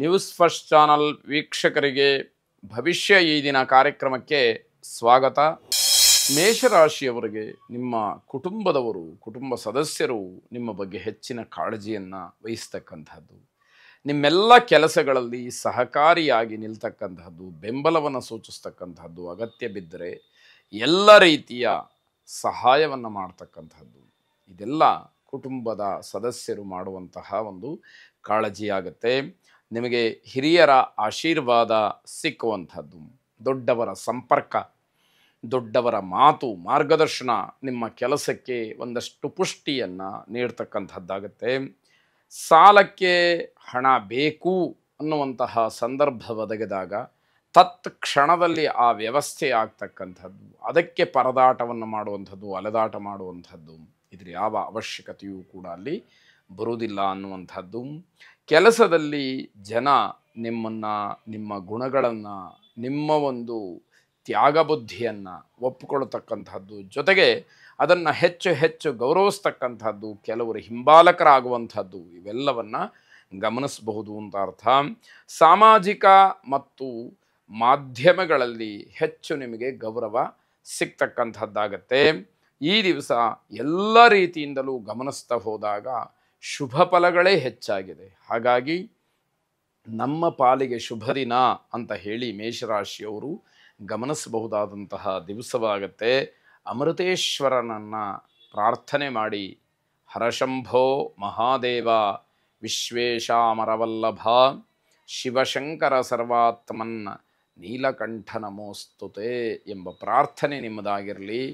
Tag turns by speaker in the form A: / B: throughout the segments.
A: News first channel ವೀಕ್ಷಕರಿಗೆ ಭವಿಷ್ಯ ಈ ದಿನ ಕಾರ್ಯಕ್ರಮಕ್ಕೆ ಸ್ವಾಗತ. ಮೇಷರಾಶಿಯವರಿಗೆ ನಿಮ್ಮ ಕುಟುಂಬದವರು, ಕುಟುಂಬ ಸದಸ್ಯರು ನಿಮ್ಮ ಬಗ್ಗೆ ಹೆಚ್ಚಿನ ಕಾಳಜಿಯನ್ನು ವಹಿಸ್ತಕ್ಕಂಥದ್ದು, ನಿಮ್ಮೆಲ್ಲ ಕೆಲಸಗಳಲ್ಲಿ ಸಹಕಾರಿಯಾಗಿ ನಿಲ್ತಕ್ಕಂಥದ್ದು, ಬೆಂಬಲವನ್ನು ಸೂಚಿಸ್ತಕ್ಕಂಥದ್ದು, ಅಗತ್ಯ ಬಿದ್ದರೆ ಎಲ್ಲ ರೀತಿಯ ಸಹಾಯವನ್ನು ಮಾಡ್ತಕ್ಕಂಥದ್ದು, ಇದೆಲ್ಲ ಕುಟುಂಬದ ಸದಸ್ಯರು ಮಾಡುವಂತಹ ಒಂದು ಕಾಳಜಿಯಾಗುತ್ತೆ. ನಿಮಗೆ ಹಿರಿಯರ ಆಶೀರ್ವಾದ ಸಿಕ್ಕುವಂಥದ್ದು, ದೊಡ್ಡವರ ಸಂಪರ್ಕ, ದೊಡ್ಡವರ ಮಾತು, ಮಾರ್ಗದರ್ಶನ ನಿಮ್ಮ ಕೆಲಸಕ್ಕೆ ಒಂದಷ್ಟು ಪುಷ್ಟಿಯನ್ನು ನೀಡ್ತಕ್ಕಂಥದ್ದಾಗುತ್ತೆ. ಸಾಲಕ್ಕೆ ಹಣ ಬೇಕು ಅನ್ನುವಂತಹ ಸಂದರ್ಭ ಒದಗಿದಾಗ ತತ್ಕ್ಷಣದಲ್ಲಿ ಆ ವ್ಯವಸ್ಥೆ ಆಗ್ತಕ್ಕಂಥದ್ದು, ಅದಕ್ಕೆ ಪರದಾಟವನ್ನು ಮಾಡುವಂಥದ್ದು, ಅಲೆದಾಟ ಮಾಡುವಂಥದ್ದು, ಇದ್ರ ಯಾವ ಅವಶ್ಯಕತೆಯೂ ಕೂಡ ಅಲ್ಲಿ ಬರುವುದಿಲ್ಲ ಅನ್ನುವಂಥದ್ದು. ಕೆಲಸದಲ್ಲಿ ಜನ ನಿಮ್ಮನ್ನು, ನಿಮ್ಮ ಗುಣಗಳನ್ನು, ನಿಮ್ಮ ಒಂದು ತ್ಯಾಗ ಬುದ್ಧಿಯನ್ನು ಒಪ್ಪಿಕೊಳ್ತಕ್ಕಂಥದ್ದು, ಜೊತೆಗೆ ಅದನ್ನು ಹೆಚ್ಚು ಹೆಚ್ಚು ಗೌರವಿಸ್ತಕ್ಕಂಥದ್ದು, ಕೆಲವರು ಹಿಂಬಾಲಕರಾಗುವಂಥದ್ದು, ಇವೆಲ್ಲವನ್ನು ಗಮನಿಸಬಹುದು ಅಂತ ಅರ್ಥ. ಸಾಮಾಜಿಕ ಮತ್ತು ಮಾಧ್ಯಮಗಳಲ್ಲಿ ಹೆಚ್ಚು ನಿಮಗೆ ಗೌರವ ಸಿಗ್ತಕ್ಕಂಥದ್ದಾಗತ್ತೆ. ಈ ದಿವಸ ಎಲ್ಲ ರೀತಿಯಿಂದಲೂ ಗಮನಿಸ್ತಾ ಹೋದಾಗ ಶುಭ ಫಲಗಳೇ ಹೆಚ್ಚಾಗಿದೆ. ಹಾಗಾಗಿ ನಮ್ಮ ಪಾಲಿಗೆ ಶುಭ ದಿನ ಅಂತ ಹೇಳಿ ಮೇಷರಾಶಿಯವರು ಗಮನಿಸಬಹುದಾದಂತಹ ದಿವಸವಾಗತ್ತೆ. ಅಮೃತೇಶ್ವರನನ್ನು ಪ್ರಾರ್ಥನೆ ಮಾಡಿ, ಹರಶಂಭೋ ಮಹಾದೇವ ವಿಶ್ವೇಶಾಮರವಲ್ಲಭ ಶಿವಶಂಕರ ಸರ್ವಾತ್ಮನ್ ನೀಲಕಂಠ ನಮೋಸ್ತುತೆ ಎಂಬ ಪ್ರಾರ್ಥನೆ ನಿಮ್ಮದಾಗಿರಲಿ.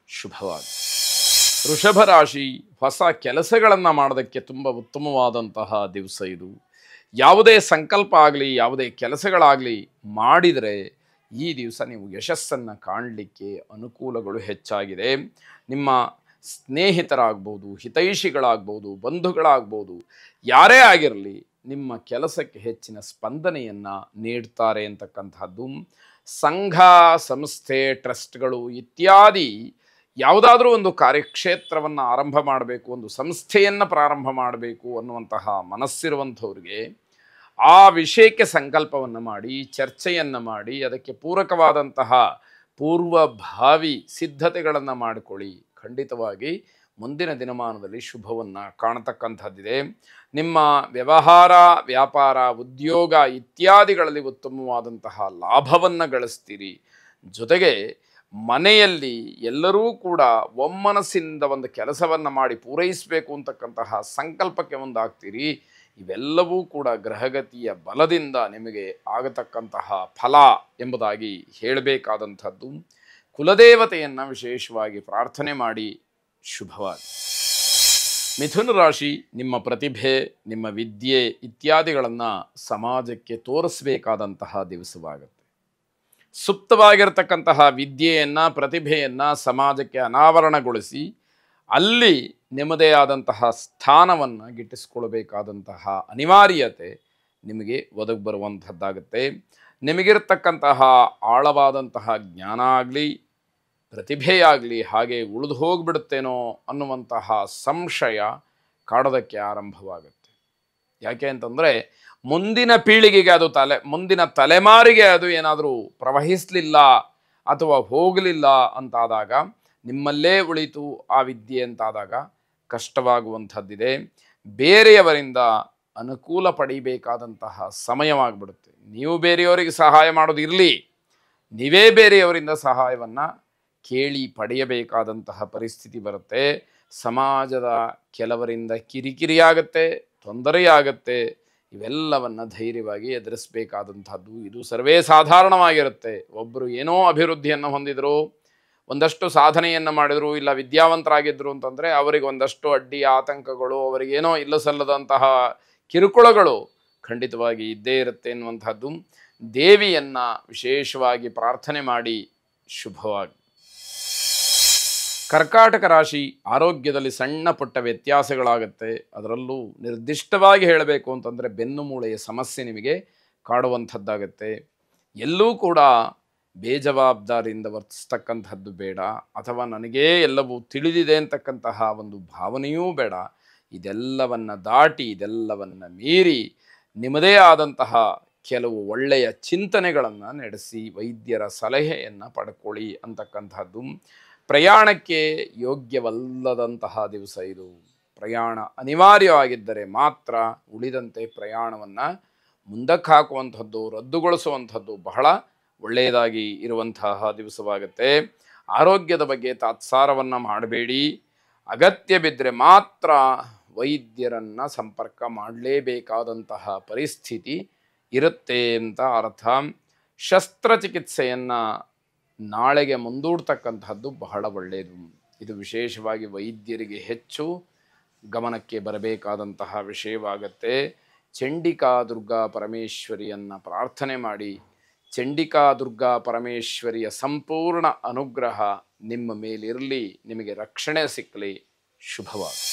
A: ಶುಭವಾಗಿ. ವೃಷಭ ರಾಶಿ, ಹೊಸ ಕೆಲಸಗಳನ್ನು ಮಾಡೋದಕ್ಕೆ ತುಂಬ ಉತ್ತಮವಾದಂತಹ ದಿವಸ ಇದು. ಯಾವುದೇ ಸಂಕಲ್ಪ ಆಗಲಿ, ಯಾವುದೇ ಕೆಲಸಗಳಾಗಲಿ ಮಾಡಿದರೆ ಈ ದಿವಸ ನೀವು ಯಶಸ್ಸನ್ನು ಕಾಣಲಿಕ್ಕೆ ಅನುಕೂಲಗಳು ಹೆಚ್ಚಾಗಿದೆ. ನಿಮ್ಮ ಸ್ನೇಹಿತರಾಗ್ಬೋದು, ಹಿತೈಷಿಗಳಾಗ್ಬೋದು, ಬಂಧುಗಳಾಗ್ಬೋದು, ಯಾರೇ ಆಗಿರಲಿ ನಿಮ್ಮ ಕೆಲಸಕ್ಕೆ ಹೆಚ್ಚಿನ ಸ್ಪಂದನೆಯನ್ನು ನೀಡ್ತಾರೆ ಅಂತಕ್ಕಂಥದ್ದು. ಸಂಘ ಸಂಸ್ಥೆ, ಟ್ರಸ್ಟ್ಗಳು ಇತ್ಯಾದಿ ಯಾವುದಾದ್ರೂ ಒಂದು ಕಾರ್ಯಕ್ಷೇತ್ರವನ್ನು ಆರಂಭ ಮಾಡಬೇಕು, ಒಂದು ಸಂಸ್ಥೆಯನ್ನು ಪ್ರಾರಂಭ ಮಾಡಬೇಕು ಅನ್ನುವಂತಹ ಮನಸ್ಸಿರುವಂಥವ್ರಿಗೆ ಆ ವಿಷಯಕ್ಕೆ ಸಂಕಲ್ಪವನ್ನು ಮಾಡಿ, ಚರ್ಚೆಯನ್ನು ಮಾಡಿ, ಅದಕ್ಕೆ ಪೂರಕವಾದಂತಹ ಪೂರ್ವಭಾವಿ ಸಿದ್ಧತೆಗಳನ್ನು ಮಾಡಿಕೊಳ್ಳಿ. ಖಂಡಿತವಾಗಿ ಮುಂದಿನ ದಿನಮಾನದಲ್ಲಿ ಶುಭವನ್ನು ಕಾಣತಕ್ಕಂಥದ್ದಿದೆ. ನಿಮ್ಮ ವ್ಯವಹಾರ, ವ್ಯಾಪಾರ, ಉದ್ಯೋಗ ಇತ್ಯಾದಿಗಳಲ್ಲಿ ಉತ್ತಮವಾದಂತಹ ಲಾಭವನ್ನು ಗಳಿಸ್ತೀರಿ. ಜೊತೆಗೆ ಮನೆಯಲ್ಲಿ ಎಲ್ಲರೂ ಕೂಡ ಒಮ್ಮನಸ್ಸಿನಿಂದ ಒಂದು ಕೆಲಸವನ್ನು ಮಾಡಿ ಪೂರೈಸಬೇಕು ಅಂತಕ್ಕಂತಹ ಸಂಕಲ್ಪಕ್ಕೆ ಮುಂದಾಗ್ತೀರಿ. ಇವೆಲ್ಲವೂ ಕೂಡ ಗ್ರಹಗತಿಯ ಬಲದಿಂದ ನಿಮಗೆ ಆಗತಕ್ಕಂತಹ ಫಲ ಎಂಬುದಾಗಿ ಹೇಳಬೇಕಾದಂಥದ್ದು. ಕುಲದೇವತೆಯನ್ನು ವಿಶೇಷವಾಗಿ ಪ್ರಾರ್ಥನೆ ಮಾಡಿ. ಶುಭವಾಗಿ. ಮಿಥುನ ರಾಶಿ, ನಿಮ್ಮ ಪ್ರತಿಭೆ, ನಿಮ್ಮ ವಿದ್ಯೆ ಇತ್ಯಾದಿಗಳನ್ನು ಸಮಾಜಕ್ಕೆ ತೋರಿಸಬೇಕಾದಂತಹ ದಿವಸವಾಗುತ್ತೆ. ಸುಪ್ತವಾಗಿರತಕ್ಕಂತಹ ವಿದ್ಯೆಯನ್ನು, ಪ್ರತಿಭೆಯನ್ನು ಸಮಾಜಕ್ಕೆ ಅನಾವರಣಗೊಳಿಸಿ ಅಲ್ಲಿ ನಿಮ್ಮದೇ ಆದಂತಹ ಸ್ಥಾನವನ್ನು ಗಿಟ್ಟಿಸ್ಕೊಳ್ಬೇಕಾದಂತಹ ಅನಿವಾರ್ಯತೆ ನಿಮಗೆ ಒದಗಿ ಬರುವಂಥದ್ದಾಗುತ್ತೆ. ನಿಮಗಿರ್ತಕ್ಕಂತಹ ಆಳವಾದಂತಹ ಜ್ಞಾನ ಆಗಲಿ, ಪ್ರತಿಭೆಯಾಗಲಿ ಹಾಗೆ ಉಳಿದು ಹೋಗಿಬಿಡುತ್ತೇನೋ ಅನ್ನುವಂತಹ ಸಂಶಯ ಕಾಡೋದಕ್ಕೆ ಆರಂಭವಾಗುತ್ತೆ. ಯಾಕೆ ಅಂತಂದರೆ ಮುಂದಿನ ಪೀಳಿಗೆಗೆ ಅದು ಮುಂದಿನ ತಲೆಮಾರಿಗೆ ಅದು ಏನಾದರೂ ಪ್ರವಹಿಸಲಿಲ್ಲ ಅಥವಾ ಹೋಗಲಿಲ್ಲ ಅಂತಾದಾಗ, ನಿಮ್ಮಲ್ಲೇ ಉಳಿತು ಆ ವಿದ್ಯೆ ಅಂತಾದಾಗ ಕಷ್ಟವಾಗುವಂಥದ್ದಿದೆ. ಬೇರೆಯವರಿಂದ ಅನುಕೂಲ ಪಡಿಬೇಕಾದಂತಹ ಸಮಯವಾಗಿಬಿಡುತ್ತೆ. ನೀವು ಬೇರೆಯವರಿಗೆ ಸಹಾಯ ಮಾಡೋದು ಇರಲಿ, ನೀವೇ ಬೇರೆಯವರಿಂದ ಸಹಾಯವನ್ನು ಕೇಳಿ ಪಡೆಯಬೇಕಾದಂತಹ ಪರಿಸ್ಥಿತಿ ಬರುತ್ತೆ. ಸಮಾಜದ ಕೆಲವರಿಂದ ಕಿರಿಕಿರಿಯಾಗತ್ತೆ, ತೊಂದರೆಯಾಗತ್ತೆ. ಇವೆಲ್ಲವನ್ನು ಧೈರ್ಯವಾಗಿ ಎದುರಿಸಬೇಕಾದಂಥದ್ದು ಇದು ಸರ್ವೇ ಸಾಧಾರಣವಾಗಿರುತ್ತೆ. ಒಬ್ಬರು ಏನೋ ಅಭಿವೃದ್ಧಿಯನ್ನು ಹೊಂದಿದ್ರು, ಒಂದಷ್ಟು ಸಾಧನೆಯನ್ನು ಮಾಡಿದರು, ಇಲ್ಲ ವಿದ್ಯಾವಂತರಾಗಿದ್ದರು ಅಂತಂದರೆ ಅವರಿಗೆ ಒಂದಷ್ಟು ಅಡ್ಡಿ ಆತಂಕಗಳು, ಅವರಿಗೇನೋ ಇಲ್ಲ ಸಲ್ಲದಂತಹ ಕಿರುಕುಳಗಳು ಖಂಡಿತವಾಗಿ ಇದ್ದೇ ಇರುತ್ತೆ ಎನ್ನುವಂಥದ್ದು. ದೇವಿಯನ್ನು ವಿಶೇಷವಾಗಿ ಪ್ರಾರ್ಥನೆ ಮಾಡಿ. ಶುಭವಾಗಿ. ಕರ್ಕಾಟಕ ರಾಶಿ, ಆರೋಗ್ಯದಲ್ಲಿ ಸಣ್ಣ ಪುಟ್ಟ ವ್ಯತ್ಯಾಸಗಳಾಗುತ್ತೆ. ಅದರಲ್ಲೂ ನಿರ್ದಿಷ್ಟವಾಗಿ ಹೇಳಬೇಕು ಅಂತಂದರೆ ಬೆನ್ನು ಮೂಳೆಯ ಸಮಸ್ಯೆ ನಿಮಗೆ ಕಾಡುವಂಥದ್ದಾಗತ್ತೆ. ಎಲ್ಲೂ ಕೂಡ ಬೇಜವಾಬ್ದಾರಿಯಿಂದ ವರ್ತಿಸ್ತಕ್ಕಂಥದ್ದು ಬೇಡ, ಅಥವಾ ನನಗೇ ಎಲ್ಲವೂ ತಿಳಿದಿದೆ ಅಂತಕ್ಕಂತಹ ಒಂದು ಭಾವನೆಯೂ ಬೇಡ. ಇದೆಲ್ಲವನ್ನು ದಾಟಿ, ಇದೆಲ್ಲವನ್ನು ಮೀರಿ ನಿಮ್ಮದೇ ಆದಂತಹ ಕೆಲವು ಒಳ್ಳೆಯ ಚಿಂತನೆಗಳನ್ನು ನಡೆಸಿ ವೈದ್ಯರ ಸಲಹೆಯನ್ನು ಪಡ್ಕೊಳ್ಳಿ ಅಂತಕ್ಕಂಥದ್ದು. ಪ್ರಯಾಣಕ್ಕೆ ಯೋಗ್ಯವಲ್ಲದಂತಹ ದಿವಸ ಇದು. ಪ್ರಯಾಣ ಅನಿವಾರ್ಯವಾಗಿದ್ದರೆ ಮಾತ್ರ ಉಳಿದಂತೆ ಪ್ರಯಾಣವನ್ನು ಮುಂದಕ್ಕೆ ಹಾಕುವಂಥದ್ದು, ರದ್ದುಗೊಳಿಸುವಂಥದ್ದು ಬಹಳ ಒಳ್ಳೆಯದಾಗಿ ಇರುವಂತಹ ದಿವಸವಾಗುತ್ತೆ. ಆರೋಗ್ಯದ ಬಗ್ಗೆ ತಾತ್ಸಾರವನ್ನು ಮಾಡಬೇಡಿ. ಅಗತ್ಯ ಬಿದ್ದರೆ ಮಾತ್ರ ವೈದ್ಯರನ್ನು ಸಂಪರ್ಕ ಮಾಡಲೇಬೇಕಾದಂತಹ ಪರಿಸ್ಥಿತಿ ಇರುತ್ತೆ ಅಂತ ಅರ್ಥ. ಶಸ್ತ್ರಚಿಕಿತ್ಸೆಯನ್ನು ನಾಳೆಗೆ ಮುಂದೂಡ್ತಕ್ಕಂಥದ್ದು ಬಹಳ ಒಳ್ಳೆಯದು. ಇದು ವಿಶೇಷವಾಗಿ ವೈದ್ಯರಿಗೆ ಹೆಚ್ಚು ಗಮನಕ್ಕೆ ಬರಬೇಕಾದಂತಹ ವಿಷಯವಾಗುತ್ತೆ. ಚಂಡಿಕಾ ದುರ್ಗಾ ಪರಮೇಶ್ವರಿಯನ್ನು ಪ್ರಾರ್ಥನೆ ಮಾಡಿ. ಚಂಡಿಕಾ ದುರ್ಗಾ ಪರಮೇಶ್ವರಿಯ ಸಂಪೂರ್ಣ ಅನುಗ್ರಹ ನಿಮ್ಮ ಮೇಲಿರಲಿ, ನಿಮಗೆ ರಕ್ಷಣೆ ಸಿಕ್ಕಲಿ. ಶುಭವಾಗಲಿ.